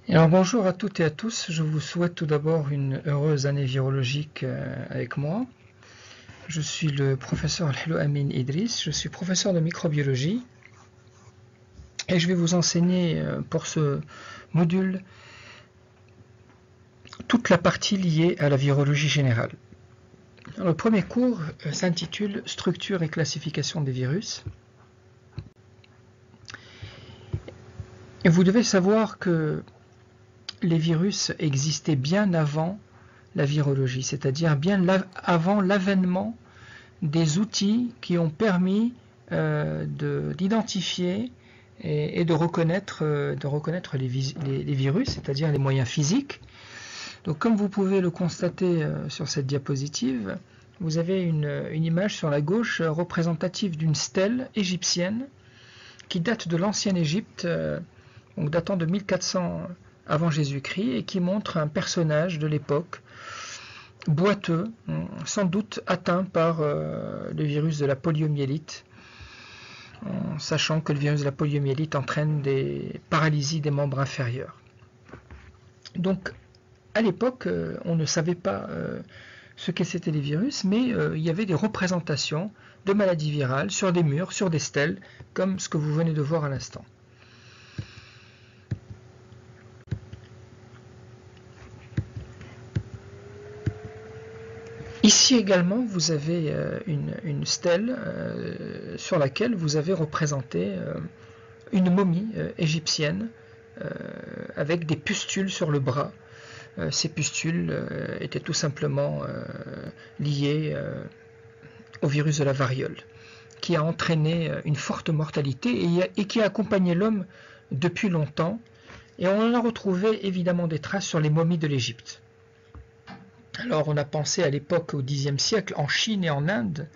Alors bonjour à toutes et à tous, je vous souhaite tout d'abord une heureuse année virologique avec moi. Je suis le professeur Al-Hilo Amin Idriss, je suis professeur de microbiologie et je vais vous enseigner pour ce module toute la partie liée à la virologie générale. Alors, le premier cours s'intitule Structure et classification des virus. Et vous devez savoir que les virus existaient bien avant la virologie, c'est-à-dire bien avant l'avènement des outils qui ont permis d'identifier et de reconnaître les virus, c'est-à-dire les moyens physiques. Donc, comme vous pouvez le constater sur cette diapositive, vous avez une image sur la gauche représentative d'une stèle égyptienne qui date de l'ancienne Égypte, donc datant de 1400 avant Jésus-Christ, et qui montre un personnage de l'époque boiteux, sans doute atteint par le virus de la poliomyélite, en sachant que le virus de la poliomyélite entraîne des paralysies des membres inférieurs. Donc, à l'époque, on ne savait pas ce que c'étaient les virus, mais il y avait des représentations de maladies virales sur des murs, sur des stèles, comme ce que vous venez de voir à l'instant. Ici également, vous avez une stèle sur laquelle vous avez représenté une momie égyptienne avec des pustules sur le bras. Ces pustules étaient tout simplement liées au virus de la variole, qui a entraîné une forte mortalité et qui a accompagné l'homme depuis longtemps. Et on en a retrouvé évidemment des traces sur les momies de l'Égypte. Alors on a pensé à l'époque au Xe siècle, en Chine et en Inde,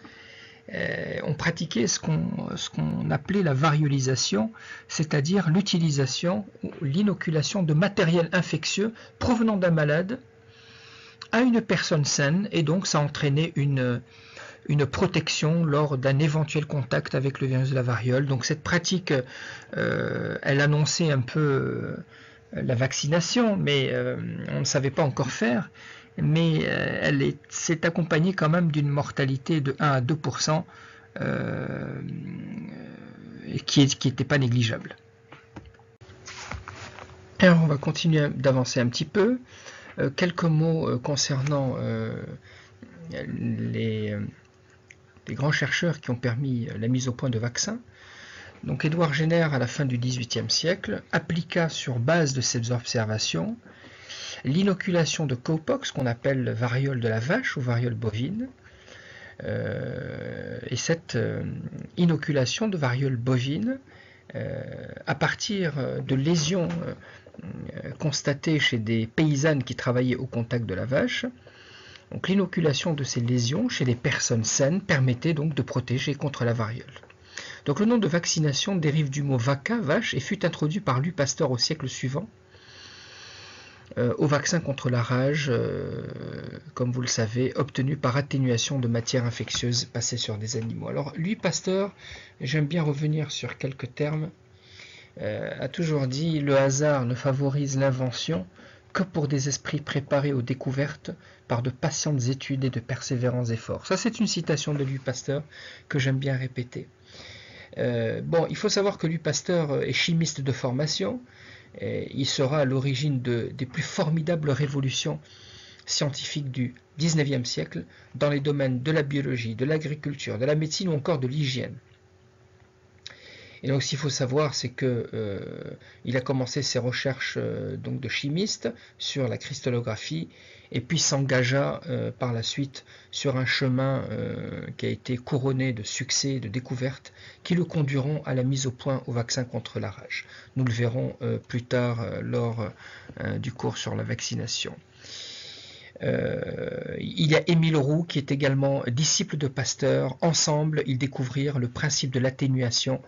on pratiquait ce qu'on appelait la variolisation, c'est-à-dire l'utilisation ou l'inoculation de matériel infectieux provenant d'un malade à une personne saine, et donc ça entraînait une protection lors d'un éventuel contact avec le virus de la variole. Donc cette pratique, elle annonçait un peu la vaccination, mais on ne savait pas encore faire. Mais elle s'est accompagnée quand même d'une mortalité de 1 à 2%, qui n'était pas négligeable. Alors on va continuer d'avancer un petit peu. Quelques mots concernant les grands chercheurs qui ont permis la mise au point de vaccins. Donc Édouard Jenner, à la fin du XVIIIe siècle, appliqua sur base de ces observations l'inoculation de cowpox, qu'on appelle variole de la vache ou variole bovine. Et cette inoculation de variole bovine, à partir de lésions constatées chez des paysannes qui travaillaient au contact de la vache, donc l'inoculation de ces lésions chez les personnes saines permettait donc de protéger contre la variole. Donc le nom de vaccination dérive du mot vaca, vache, et fut introduit par Louis Pasteur au siècle suivant au vaccin contre la rage, comme vous le savez, obtenu par atténuation de matières infectieuses passées sur des animaux. Alors Louis Pasteur, j'aime bien revenir sur quelques termes, a toujours dit « Le hasard ne favorise l'invention que pour des esprits préparés aux découvertes par de patientes études et de persévérants efforts. » Ça, c'est une citation de Louis Pasteur que j'aime bien répéter. Bon, il faut savoir que Louis Pasteur est chimiste de formation. Il sera à l'origine des plus formidables révolutions scientifiques du XIXe siècle dans les domaines de la biologie, de l'agriculture, de la médecine ou encore de l'hygiène. Et donc, ce qu'il faut savoir, c'est qu'il a commencé ses recherches donc de chimiste sur la cristallographie, et puis s'engagea par la suite sur un chemin qui a été couronné de succès et de découvertes qui le conduiront à la mise au point au vaccin contre la rage. Nous le verrons plus tard lors du cours sur la vaccination. Il y a Émile Roux qui est également disciple de Pasteur. Ensemble, ils découvrirent le principe de l'atténuation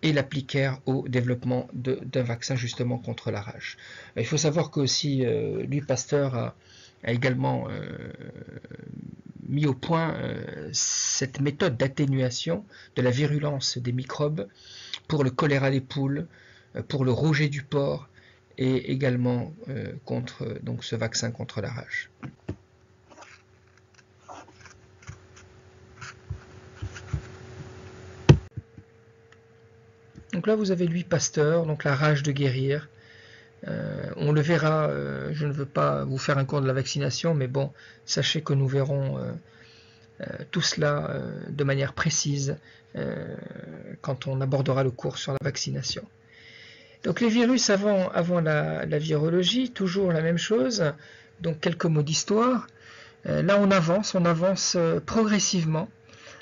et l'appliquèrent au développement d'un vaccin justement contre la rage. Il faut savoir qu'aussi Louis Pasteur a également mis au point cette méthode d'atténuation de la virulence des microbes pour le choléra des poules, pour le rouget du porc et également contre donc ce vaccin contre la rage. Donc là vous avez Louis Pasteur, donc la rage de guérir. On le verra, je ne veux pas vous faire un cours de la vaccination, mais bon, sachez que nous verrons tout cela de manière précise quand on abordera le cours sur la vaccination. Donc les virus avant la virologie, toujours la même chose, donc quelques mots d'histoire. Là on avance progressivement,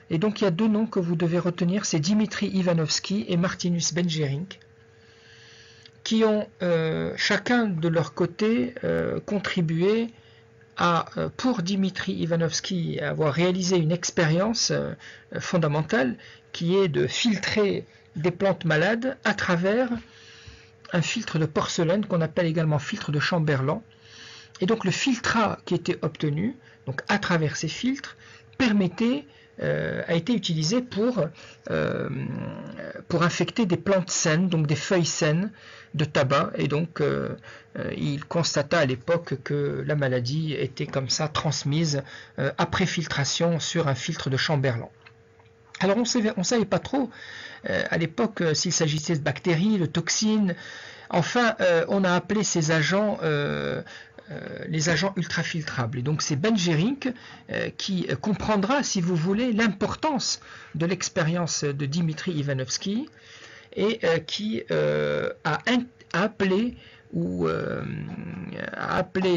et donc il y a deux noms que vous devez retenir, c'est Dimitri Ivanovski et Martinus Bengerink, qui ont chacun de leur côté contribué à, pour Dimitri Ivanovski, avoir réalisé une expérience fondamentale qui est de filtrer des plantes malades à travers un filtre de porcelaine qu'on appelle également filtre de Chamberland. Et donc le filtrat qui était obtenu, donc à travers ces filtres, a été utilisé pour infecter des plantes saines, donc des feuilles saines de tabac, et donc il constata à l'époque que la maladie était comme ça transmise après filtration sur un filtre de Chamberland. Alors on ne savait pas trop à l'époque s'il s'agissait de bactéries, de toxines. Enfin, on a appelé ces agents les agents ultrafiltrables. Et donc c'est Bengerink qui comprendra, si vous voulez, l'importance de l'expérience de Dimitri Ivanovski et qui a appelé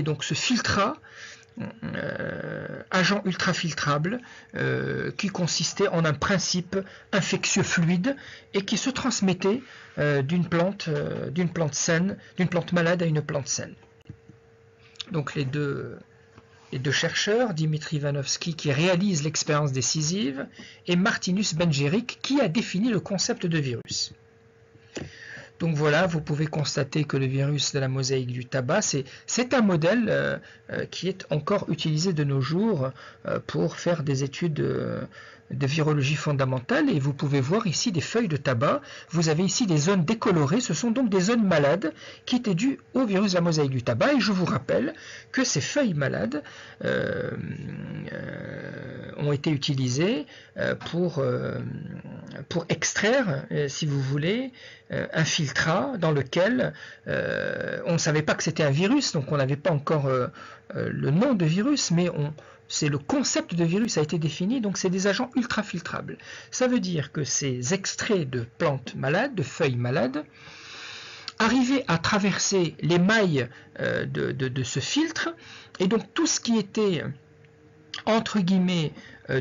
donc ce filtrat agent ultrafiltrable qui consistait en un principe infectieux fluide et qui se transmettait d'une plante saine, d'une plante malade à une plante saine. Donc les deux chercheurs, Dimitri Ivanovski qui réalise l'expérience décisive et Martinus Bengerink qui a défini le concept de virus. Donc voilà, vous pouvez constater que le virus de la mosaïque du tabac, c'est un modèle qui est encore utilisé de nos jours pour faire des études de virologie fondamentale, et vous pouvez voir ici des feuilles de tabac. Vous avez ici des zones décolorées, ce sont donc des zones malades qui étaient dues au virus de la mosaïque du tabac, et je vous rappelle que ces feuilles malades ont été utilisées pour extraire, si vous voulez, un filtrat dans lequel on ne savait pas que c'était un virus, donc on n'avait pas encore le nom de virus, mais c'est le concept de virus a été défini, donc c'est des agents ultrafiltrables. Ça veut dire que ces extraits de plantes malades, de feuilles malades, arrivaient à traverser les mailles de ce filtre, et donc tout ce qui était entre guillemets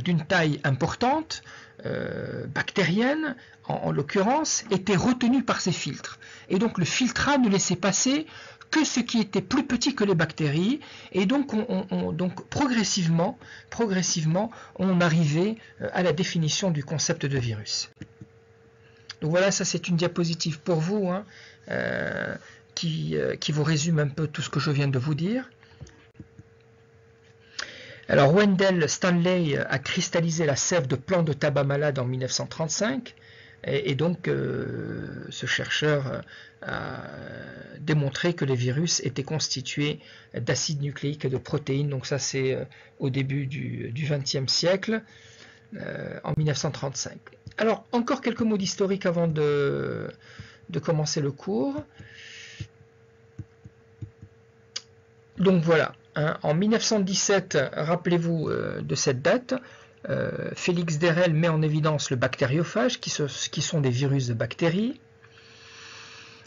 d'une taille importante, bactérienne en l'occurrence, était retenu par ces filtres. Et donc le filtrat ne laissait passer que ce qui était plus petit que les bactéries, et donc donc progressivement on arrivait à la définition du concept de virus. Donc voilà, ça c'est une diapositive pour vous hein, qui vous résume un peu tout ce que je viens de vous dire. Alors Wendell Stanley a cristallisé la sève de plants de tabac malade en 1935, et donc ce chercheur a démontré que les virus étaient constitués d'acides nucléiques et de protéines. Donc ça c'est au début du XXe siècle, en 1935. Alors encore quelques mots d'historique avant de commencer le cours. Donc voilà, hein, en 1917, rappelez-vous de cette date, Félix Derel met en évidence le bactériophage, qui sont des virus de bactéries.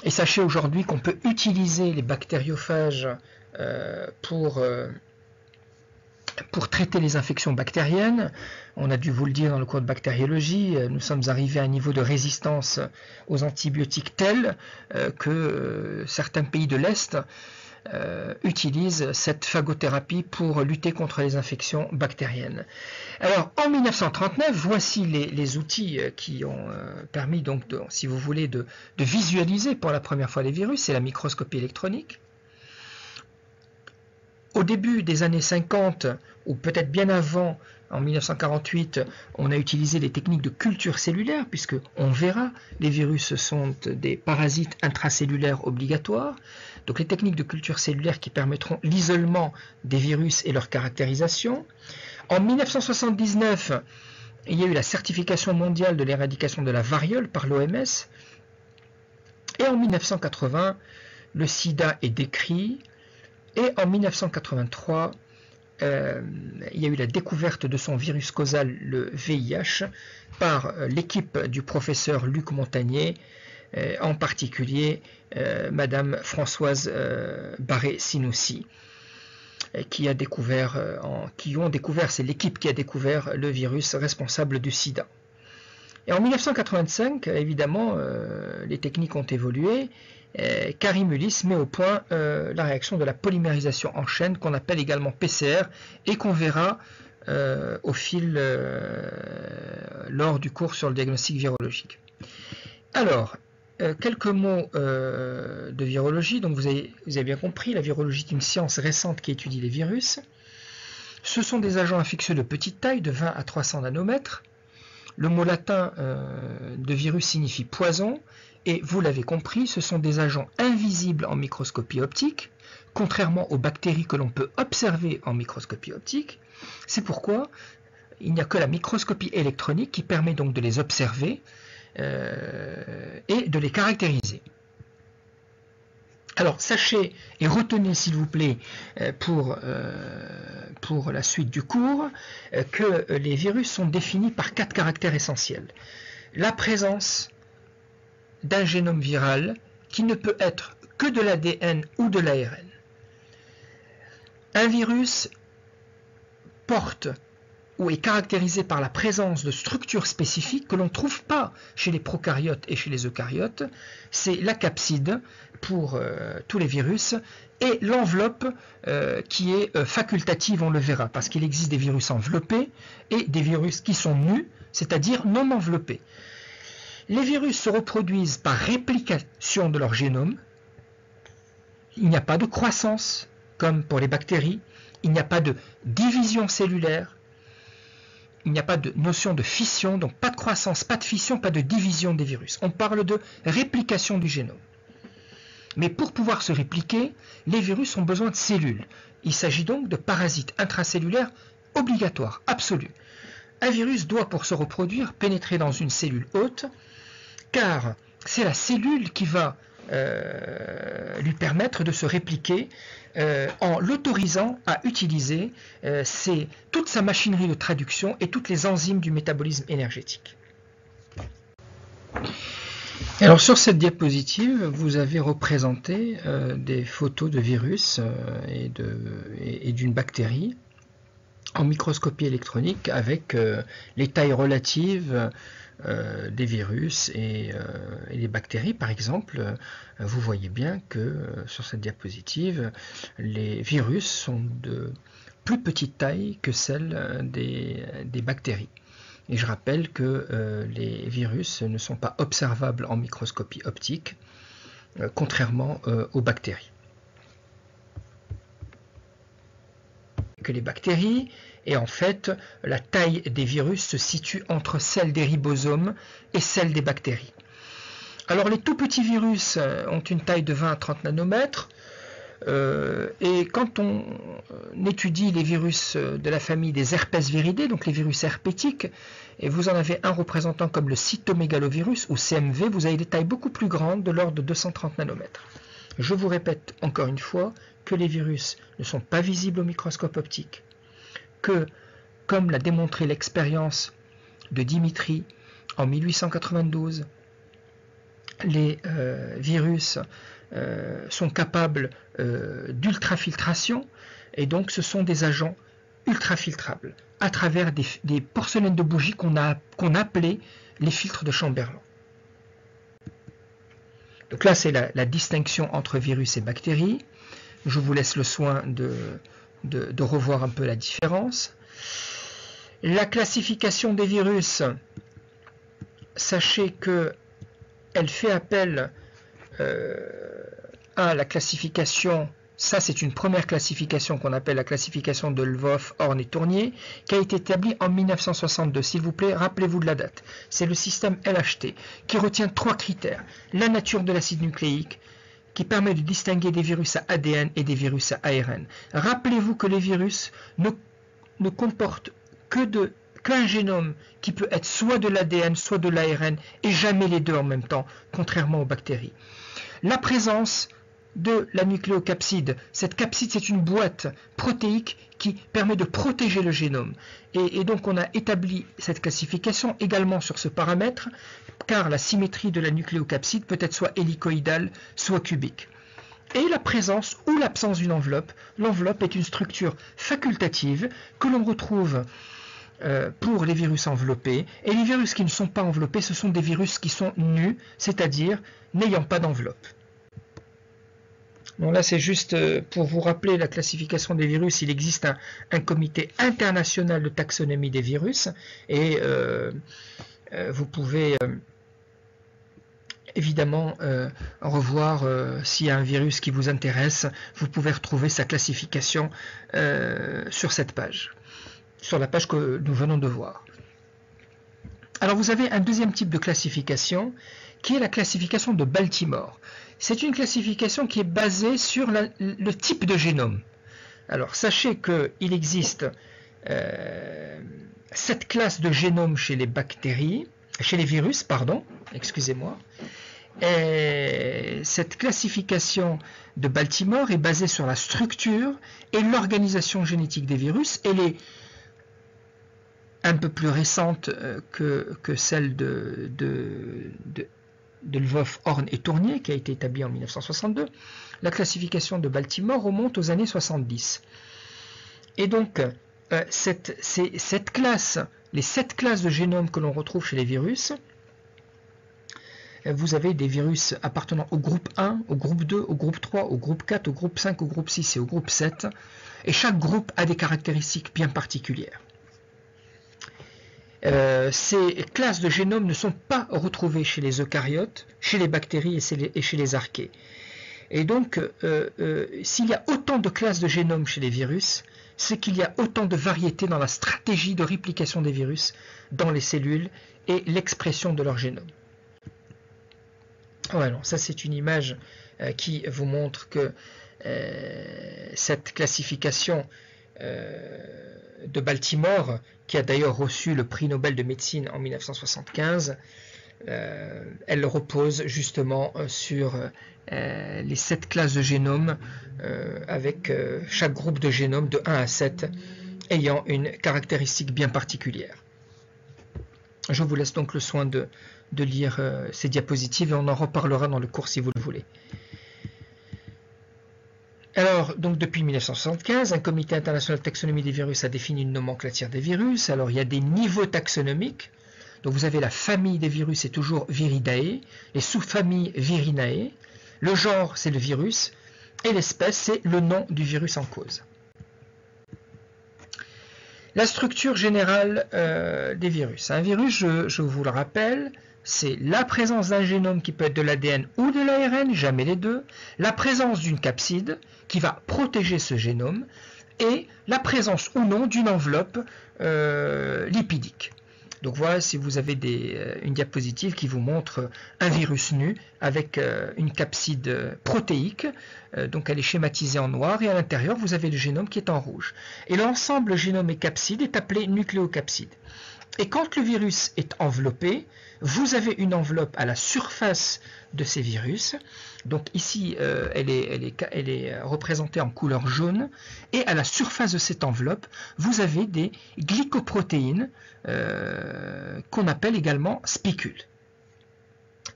Et sachez aujourd'hui qu'on peut utiliser les bactériophages pour traiter les infections bactériennes. On a dû vous le dire dans le cours de bactériologie, nous sommes arrivés à un niveau de résistance aux antibiotiques tel que certains pays de l'Est utilisent cette phagothérapie pour lutter contre les infections bactériennes. Alors en 1939, voici les outils qui ont permis donc, si vous voulez, de visualiser pour la première fois les virus, c'est la microscopie électronique. Au début des années 50, ou peut-être bien avant, En 1948, on a utilisé les techniques de culture cellulaire, puisque on verra, les virus sont des parasites intracellulaires obligatoires. Donc les techniques de culture cellulaire qui permettront l'isolement des virus et leur caractérisation. En 1979, il y a eu la certification mondiale de l'éradication de la variole par l'OMS. Et en 1980, le sida est décrit. Et en 1983, il y a eu la découverte de son virus causal, le VIH, par l'équipe du professeur Luc Montagnier, en particulier Madame Françoise Barré-Sinoussi, qui ont découvert, c'est l'équipe qui a découvert le virus responsable du sida. Et en 1985, évidemment, les techniques ont évolué. Karim Ulysse met au point la réaction de la polymérisation en chaîne, qu'on appelle également PCR, et qu'on verra au fil lors du cours sur le diagnostic virologique. Alors, quelques mots de virologie. Donc vous avez bien compris, la virologie est une science récente qui étudie les virus. Ce sont des agents infectieux de petite taille, de 20 à 300 nanomètres. Le mot latin de virus signifie poison, et vous l'avez compris, ce sont des agents invisibles en microscopie optique, contrairement aux bactéries que l'on peut observer en microscopie optique. C'est pourquoi il n'y a que la microscopie électronique qui permet donc de les observer et de les caractériser. Alors sachez et retenez s'il vous plaît pour la suite du cours que les virus sont définis par 4 caractères essentiels. La présence d'un génome viral qui ne peut être que de l'ADN ou de l'ARN. Un virus porte ou est caractérisé par la présence de structures spécifiques que l'on ne trouve pas chez les prokaryotes et chez les eucaryotes. C'est la capside pour tous les virus et l'enveloppe qui est facultative, on le verra, parce qu'il existe des virus enveloppés et des virus qui sont nus, c'est-à-dire non enveloppés. Les virus se reproduisent par réplication de leur génome. Il n'y a pas de croissance, comme pour les bactéries. Il n'y a pas de division cellulaire. Il n'y a pas de notion de fission, donc pas de croissance, pas de fission, pas de division des virus. On parle de réplication du génome. Mais pour pouvoir se répliquer, les virus ont besoin de cellules. Il s'agit donc de parasites intracellulaires obligatoires, absolus. Un virus doit, pour se reproduire, pénétrer dans une cellule hôte, car c'est la cellule qui va lui permettre de se répliquer en l'autorisant à utiliser toute sa machinerie de traduction et toutes les enzymes du métabolisme énergétique. Alors sur cette diapositive, vous avez représenté des photos de virus et d'une bactérie en microscopie électronique avec les tailles relatives des virus et les bactéries. Par exemple, vous voyez bien que sur cette diapositive, les virus sont de plus petite taille que celles des bactéries. Et je rappelle que les virus ne sont pas observables en microscopie optique, contrairement aux bactéries. Que les bactéries, et en fait, la taille des virus se situe entre celle des ribosomes et celle des bactéries. Alors les tout petits virus ont une taille de 20 à 30 nanomètres, et quand on étudie les virus de la famille des herpesviridae, donc les virus herpétiques, et vous en avez un représentant comme le cytomégalovirus ou CMV, vous avez des tailles beaucoup plus grandes de l'ordre de 230 nanomètres. Je vous répète encore une fois que les virus ne sont pas visibles au microscope optique, que, comme l'a démontré l'expérience de Dimitri en 1892, les virus sont capables d'ultrafiltration, et donc ce sont des agents ultrafiltrables à travers des porcelaines de bougies qu'on appelait les filtres de Chamberlain. Donc là, c'est la distinction entre virus et bactéries. Je vous laisse le soin de revoir un peu la différence. La classification des virus, sachez qu'elle fait appel à la classification Ça, c'est une première classification qu'on appelle la classification de Lvov, Horn et Tournier, qui a été établie en 1962. S'il vous plaît, rappelez-vous de la date. C'est le système LHT, qui retient 3 critères. La nature de l'acide nucléique, qui permet de distinguer des virus à ADN et des virus à ARN. Rappelez-vous que les virus ne comportent qu'un génome qui peut être soit de l'ADN, soit de l'ARN, et jamais les deux en même temps, contrairement aux bactéries. La présence de la nucléocapside. Cette capside, c'est une boîte protéique qui permet de protéger le génome. Et donc on a établi cette classification également sur ce paramètre, car la symétrie de la nucléocapside peut être soit hélicoïdale, soit cubique. Et la présence ou l'absence d'une enveloppe. L'enveloppe est une structure facultative que l'on retrouve pour les virus enveloppés. Et les virus qui ne sont pas enveloppés, ce sont des virus qui sont nus, c'est-à-dire n'ayant pas d'enveloppe. Donc là, c'est juste pour vous rappeler la classification des virus. Il existe un comité international de taxonomie des virus et vous pouvez évidemment revoir s'il y a un virus qui vous intéresse. Vous pouvez retrouver sa classification sur cette page, sur la page que nous venons de voir. Alors vous avez un deuxième type de classification qui est la classification de Baltimore. C'est une classification qui est basée sur le type de génome. Alors sachez qu'il existe 7 classes de génomes chez les bactéries, chez les virus, pardon, excusez-moi. Et cette classification de Baltimore est basée sur la structure et l'organisation génétique des virus. Elle est un peu plus récente que celle de Lvov, Horn et Tournier, qui a été établie en 1962. La classification de Baltimore remonte aux années 70. Et donc, cette classe, les 7 classes de génomes que l'on retrouve chez les virus, vous avez des virus appartenant au groupe 1, au groupe 2, au groupe 3, au groupe 4, au groupe 5, au groupe 6 et au groupe 7. Et chaque groupe a des caractéristiques bien particulières. Ces classes de génomes ne sont pas retrouvées chez les eucaryotes, chez les bactéries et chez les archées. Et donc, s'il y a autant de classes de génomes chez les virus, c'est qu'il y a autant de variétés dans la stratégie de réplication des virus dans les cellules et l'expression de leur génome. Voilà, ça c'est une image qui vous montre que cette classification de Baltimore, qui a d'ailleurs reçu le prix Nobel de médecine en 1975, elle repose justement sur les 7 classes de génomes avec chaque groupe de génomes de 1 à 7 ayant une caractéristique bien particulière. Je vous laisse donc le soin de lire ces diapositives et on en reparlera dans le cours si vous le voulez. Alors, donc depuis 1975, un comité international de taxonomie des virus a défini une nomenclature des virus. Alors, il y a des niveaux taxonomiques. Donc, vous avez la famille des virus, c'est toujours Viridae, les sous-familles Virinae. Le genre, c'est le virus, et l'espèce, c'est le nom du virus en cause. La structure générale des virus. Un virus, je vous le rappelle, c'est la présence d'un génome qui peut être de l'ADN ou de l'ARN, jamais les deux, la présence d'une capside qui va protéger ce génome, et la présence ou non d'une enveloppe lipidique. Donc voilà, si vous avez une diapositive qui vous montre un virus nu avec une capside protéique, donc elle est schématisée en noir, et à l'intérieur vous avez le génome qui est en rouge. Et l'ensemble génome et capside est appelé nucléocapside. Et quand le virus est enveloppé, vous avez une enveloppe à la surface de ces virus. Donc ici, elle est représentée en couleur jaune. Et à la surface de cette enveloppe, vous avez des glycoprotéines qu'on appelle également spicules.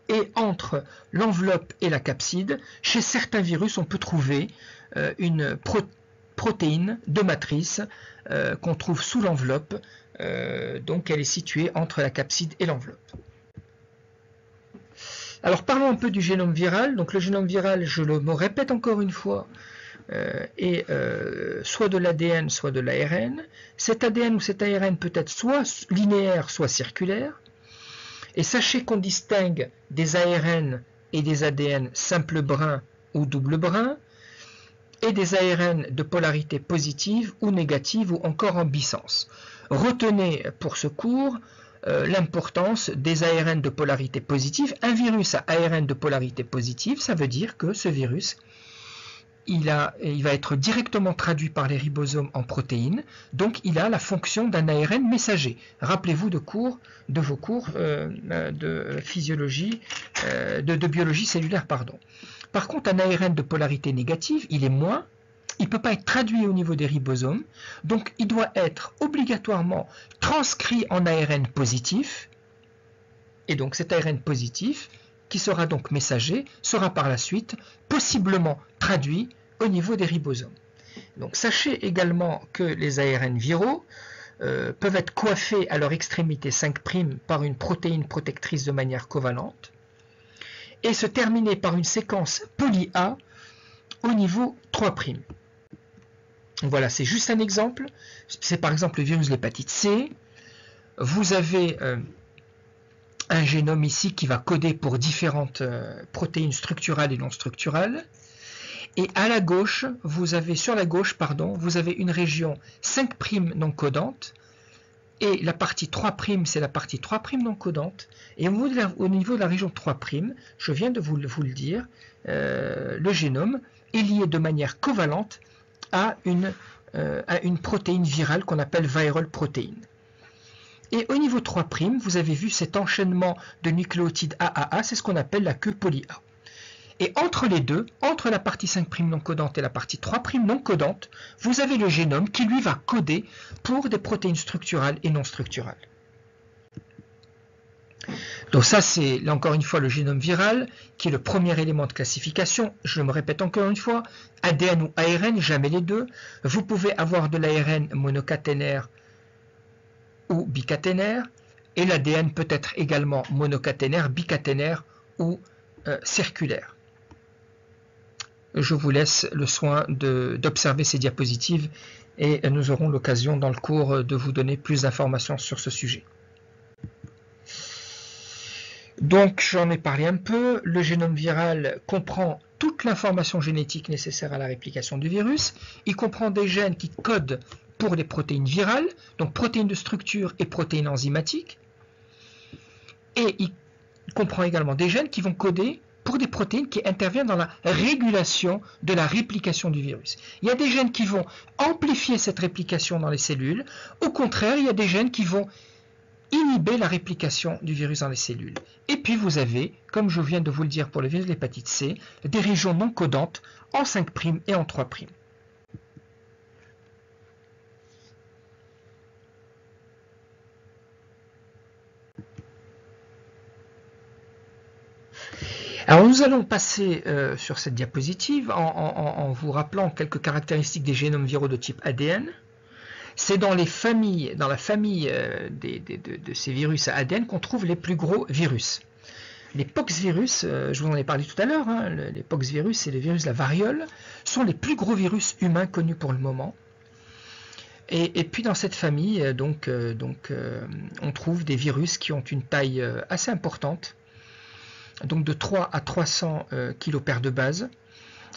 Et entre l'enveloppe et la capside, chez certains virus, on peut trouver une protéine de matrice qu'on trouve sous l'enveloppe. Donc elle est située entre la capside et l'enveloppe. Alors parlons un peu du génome viral. Donc le génome viral, je me répète encore une fois, est soit de l'ADN, soit de l'ARN. Cet ADN ou cet ARN peut être soit linéaire, soit circulaire. Et sachez qu'on distingue des ARN et des ADN simple brin ou double brin. et des ARN de polarité positive ou négative ou encore en bisens. Retenez pour ce cours l'importance des ARN de polarité positive. Un virus à ARN de polarité positive, ça veut dire que ce virus, il va être directement traduit par les ribosomes en protéines, donc il a la fonction d'un ARN messager. Rappelez-vous de vos cours de physiologie, de biologie cellulaire, pardon. Par contre, un ARN de polarité négative, il ne peut pas être traduit au niveau des ribosomes, donc il doit être obligatoirement transcrit en ARN positif, et donc cet ARN positif, qui sera donc messager, sera par la suite possiblement traduit au niveau des ribosomes. Donc sachez également que les ARN viraux peuvent être coiffés à leur extrémité 5' par une protéine protectrice de manière covalente, et se terminer par une séquence poly-A au niveau 3'. Voilà, c'est juste un exemple. C'est par exemple le virus de l'hépatite C. Vous avez un génome ici qui va coder pour différentes protéines structurales et non structurales. Et à la gauche, sur la gauche, vous avez une région 5' non codante. Et la partie 3', c'est la partie 3' non codante. Et au niveau de la région 3', je viens de vous le dire, le génome est lié de manière covalente à une protéine virale qu'on appelle viral protein. Et au niveau 3', vous avez vu cet enchaînement de nucléotides AAA, c'est ce qu'on appelle la queue poly-A. Et entre les deux, entre la partie 5' non codante et la partie 3' non codante, vous avez le génome qui lui va coder pour des protéines structurales et non structurales. Donc ça, c'est là encore une fois le génome viral, qui est le premier élément de classification. Je me répète encore une fois, ADN ou ARN, jamais les deux. Vous pouvez avoir de l'ARN monocaténaire ou bicaténaire, et l'ADN peut être également monocaténaire, bicaténaire ou circulaire. Je vous laisse le soin d'observer ces diapositives et nous aurons l'occasion dans le cours de vous donner plus d'informations sur ce sujet. Donc j'en ai parlé un peu, le génome viral comprend toute l'information génétique nécessaire à la réplication du virus, il comprend des gènes qui codent pour les protéines virales, donc protéines de structure et protéines enzymatiques, et il comprend également des gènes qui vont coder pour des protéines qui interviennent dans la régulation de la réplication du virus. Il y a des gènes qui vont amplifier cette réplication dans les cellules. Au contraire, il y a des gènes qui vont inhiber la réplication du virus dans les cellules. Et puis vous avez, comme je viens de vous le dire pour le virus de l'hépatite C, des régions non codantes en 5' et en 3'. Alors nous allons passer sur cette diapositive en vous rappelant quelques caractéristiques des génomes viraux de type ADN. C'est dans la famille de ces virus à ADN qu'on trouve les plus gros virus. Les poxvirus, je vous en ai parlé tout à l'heure, les poxvirus et les virus de la variole sont les plus gros virus humains connus pour le moment. Et puis dans cette famille, on trouve des virus qui ont une taille assez importante, donc de 3 à 300 kPa de base.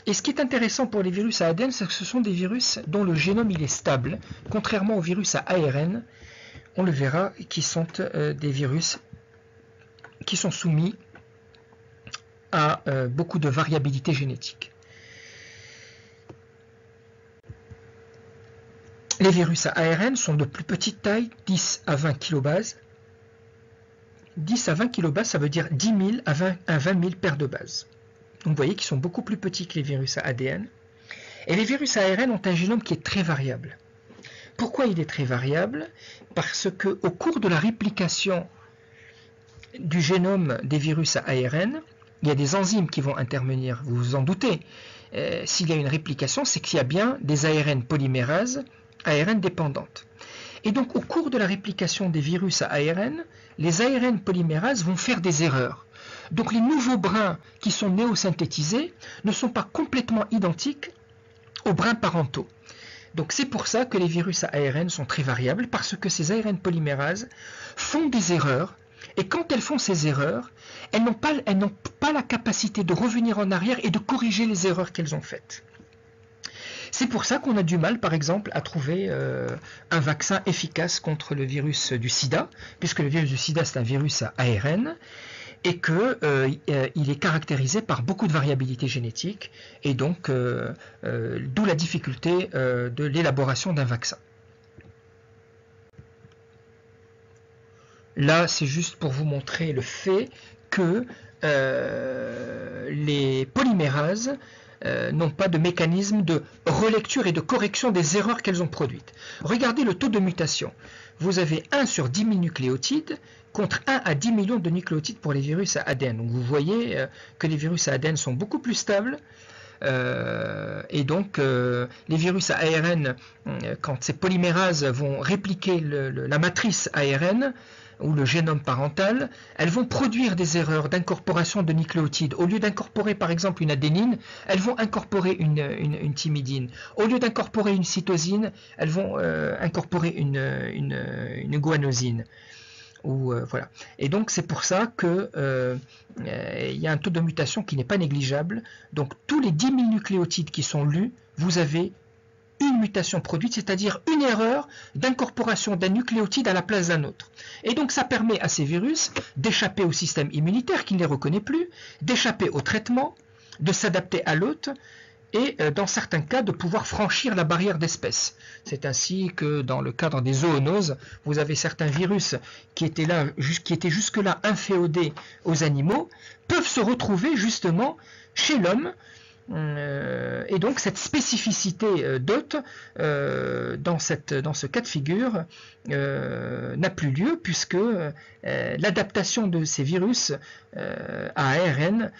Et ce qui est intéressant pour les virus à ADN, c'est que ce sont des virus dont le génome il est stable, contrairement aux virus à ARN, on le verra, qui sont des virus qui sont soumis à beaucoup de variabilité génétique. Les virus à ARN sont de plus petite taille, 10 à 20 kilobases. 10 à 20 kilobases, ça veut dire 10 000 à 20 000 paires de bases. Donc vous voyez qu'ils sont beaucoup plus petits que les virus à ADN. Et les virus à ARN ont un génome qui est très variable. Pourquoi il est très variable? Parce qu'au cours de la réplication du génome des virus à ARN, il y a des enzymes qui vont intervenir, vous vous en doutez. S'il y a une réplication, c'est qu'il y a bien des ARN polymérases, ARN dépendantes. Et donc au cours de la réplication des virus à ARN, les ARN polymérases vont faire des erreurs. Donc les nouveaux brins qui sont néosynthétisés ne sont pas complètement identiques aux brins parentaux. Donc c'est pour ça que les virus à ARN sont très variables, parce que ces ARN polymérases font des erreurs, et quand elles font ces erreurs, elles n'ont pas la capacité de revenir en arrière et de corriger les erreurs qu'elles ont faites. C'est pour ça qu'on a du mal, par exemple, à trouver un vaccin efficace contre le virus du sida, puisque le virus du sida, c'est un virus à ARN, et qu'il est caractérisé par beaucoup de variabilité génétique, et donc d'où la difficulté de l'élaboration d'un vaccin. Là, c'est juste pour vous montrer le fait que les polymérases n'ont pas de mécanisme de relecture et de correction des erreurs qu'elles ont produites. Regardez le taux de mutation. Vous avez 1 sur 10 000 nucléotides contre 1 à 10 millions de nucléotides pour les virus à ADN. Donc vous voyez que les virus à ADN sont beaucoup plus stables. Et donc les virus à ARN, quand ces polymérases vont répliquer la matrice ARN, ou le génome parental, elles vont produire des erreurs d'incorporation de nucléotides. Au lieu d'incorporer par exemple une adénine, elles vont incorporer une thymidine. Au lieu d'incorporer une cytosine, elles vont incorporer une guanosine. Voilà. Et donc c'est pour ça que il y a un taux de mutation qui n'est pas négligeable. Donc tous les 10 000 nucléotides qui sont lus, vous avez une mutation produite, c'est-à-dire une erreur d'incorporation d'un nucléotide à la place d'un autre. Et donc ça permet à ces virus d'échapper au système immunitaire qui ne les reconnaît plus, d'échapper au traitement, de s'adapter à l'hôte et dans certains cas de pouvoir franchir la barrière d'espèce. C'est ainsi que dans le cadre des zoonoses, vous avez certains virus qui étaient jusque-là inféodés aux animaux, peuvent se retrouver justement chez l'homme. Et donc cette spécificité d'hôte dans ce cas de figure n'a plus lieu puisque l'adaptation de ces virus à ARN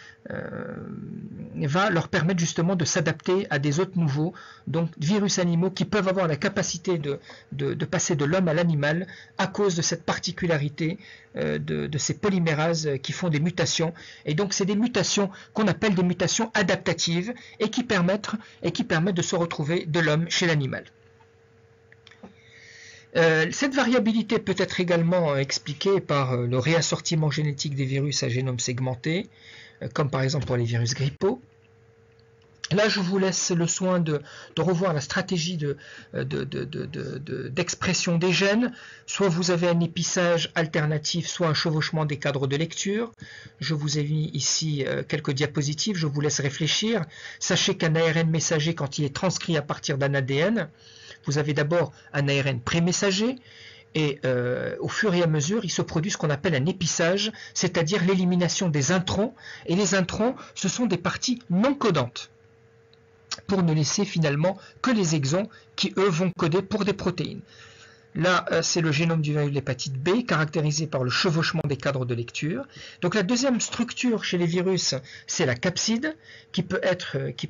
va leur permettre justement de s'adapter à des hôtes nouveaux, donc virus animaux qui peuvent avoir la capacité de passer de l'homme à l'animal à cause de cette particularité de ces polymérases qui font des mutations. Et donc c'est des mutations qu'on appelle des mutations adaptatives et qui permettent de se retrouver de l'homme chez l'animal. Cette variabilité peut être également expliquée par le réassortiment génétique des virus à génome segmenté, comme par exemple pour les virus grippaux. Là, je vous laisse le soin de revoir la stratégie d'expression des gènes. Soit vous avez un épissage alternatif, soit un chevauchement des cadres de lecture. Je vous ai mis ici quelques diapositives, je vous laisse réfléchir. Sachez qu'un ARN messager, quand il est transcrit à partir d'un ADN, vous avez d'abord un ARN pré-messager, et au fur et à mesure, il se produit ce qu'on appelle un épissage, c'est-à-dire l'élimination des introns. Et les introns, ce sont des parties non codantes, pour ne laisser finalement que les exons qui, eux, vont coder pour des protéines. Là, c'est le génome du virus de l'hépatite B, caractérisé par le chevauchement des cadres de lecture. Donc la deuxième structure chez les virus, c'est la capside, qui peut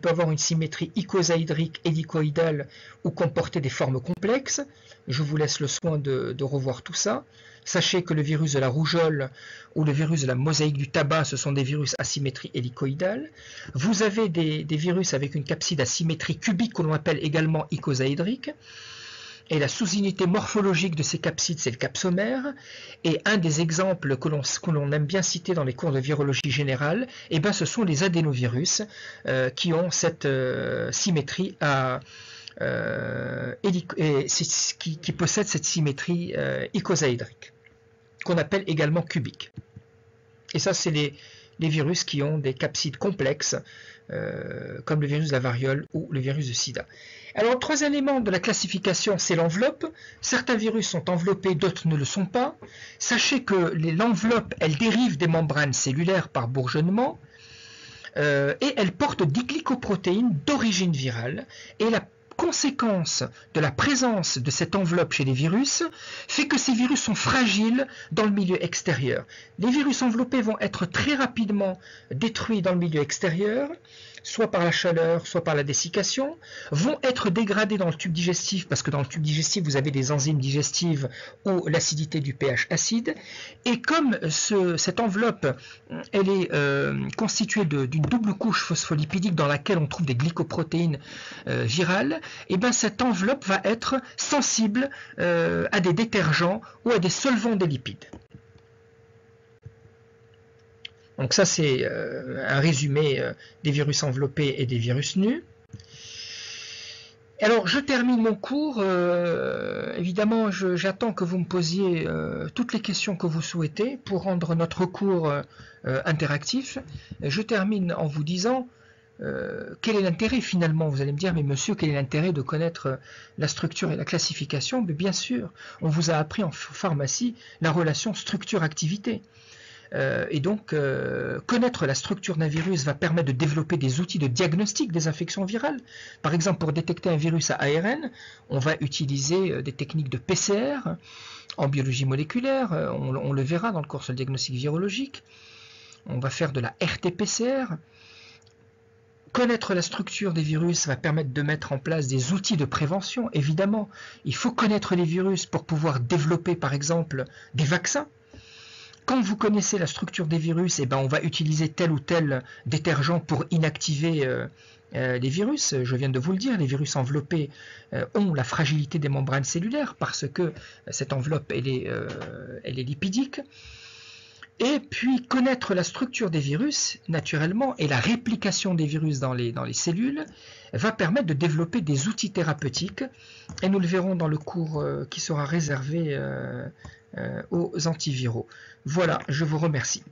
avoir une symétrie icosaédrique, hélicoïdale ou comporter des formes complexes. Je vous laisse le soin de revoir tout ça. Sachez que le virus de la rougeole ou le virus de la mosaïque du tabac, ce sont des virus à symétrie hélicoïdale. Vous avez des virus avec une capside à symétrie cubique que l'on appelle également icosaédrique. Et la sous-unité morphologique de ces capsides, c'est le capsomère. Et un des exemples que l'on aime bien citer dans les cours de virologie générale, eh ben, ce sont les adénovirus qui ont cette symétrie qui possèdent cette symétrie icosaédrique, qu'on appelle également cubique. Et ça, c'est les virus qui ont des capsides complexes, comme le virus de la variole ou le virus du sida. Alors, le troisième élément de la classification, c'est l'enveloppe. Certains virus sont enveloppés, d'autres ne le sont pas. Sachez que l'enveloppe, elle dérive des membranes cellulaires par bourgeonnement, et elle porte des glycoprotéines d'origine virale. Et la conséquence de la présence de cette enveloppe chez les virus fait que ces virus sont fragiles dans le milieu extérieur. Les virus enveloppés vont être très rapidement détruits dans le milieu extérieur, soit par la chaleur, soit par la dessiccation, vont être dégradés dans le tube digestif, parce que dans le tube digestif, vous avez des enzymes digestives ou l'acidité du pH acide, et comme cette enveloppe, elle est constituée d'une double couche phospholipidique dans laquelle on trouve des glycoprotéines virales, et bien cette enveloppe va être sensible à des détergents ou à des solvants des lipides. Donc ça, c'est un résumé des virus enveloppés et des virus nus. Alors, je termine mon cours. Évidemment, j'attends que vous me posiez toutes les questions que vous souhaitez pour rendre notre cours interactif. Je termine en vous disant quel est l'intérêt finalement. Vous allez me dire, mais monsieur, quel est l'intérêt de connaître la structure et la classification? Mais bien sûr, on vous a appris en pharmacie la relation structure-activité. Et donc, connaître la structure d'un virus va permettre de développer des outils de diagnostic des infections virales. Par exemple, pour détecter un virus à ARN, on va utiliser des techniques de PCR en biologie moléculaire. On le verra dans le cours sur le diagnostic virologique. On va faire de la RT-PCR. Connaître la structure des virus va permettre de mettre en place des outils de prévention. Évidemment, il faut connaître les virus pour pouvoir développer, par exemple, des vaccins. Quand vous connaissez la structure des virus, eh ben on va utiliser tel ou tel détergent pour inactiver les virus. Je viens de vous le dire, les virus enveloppés ont la fragilité des membranes cellulaires parce que cette enveloppe elle est lipidique. Et puis connaître la structure des virus, naturellement, et la réplication des virus dans les cellules, va permettre de développer des outils thérapeutiques. Et nous le verrons dans le cours qui sera réservé aux antiviraux. Voilà, je vous remercie.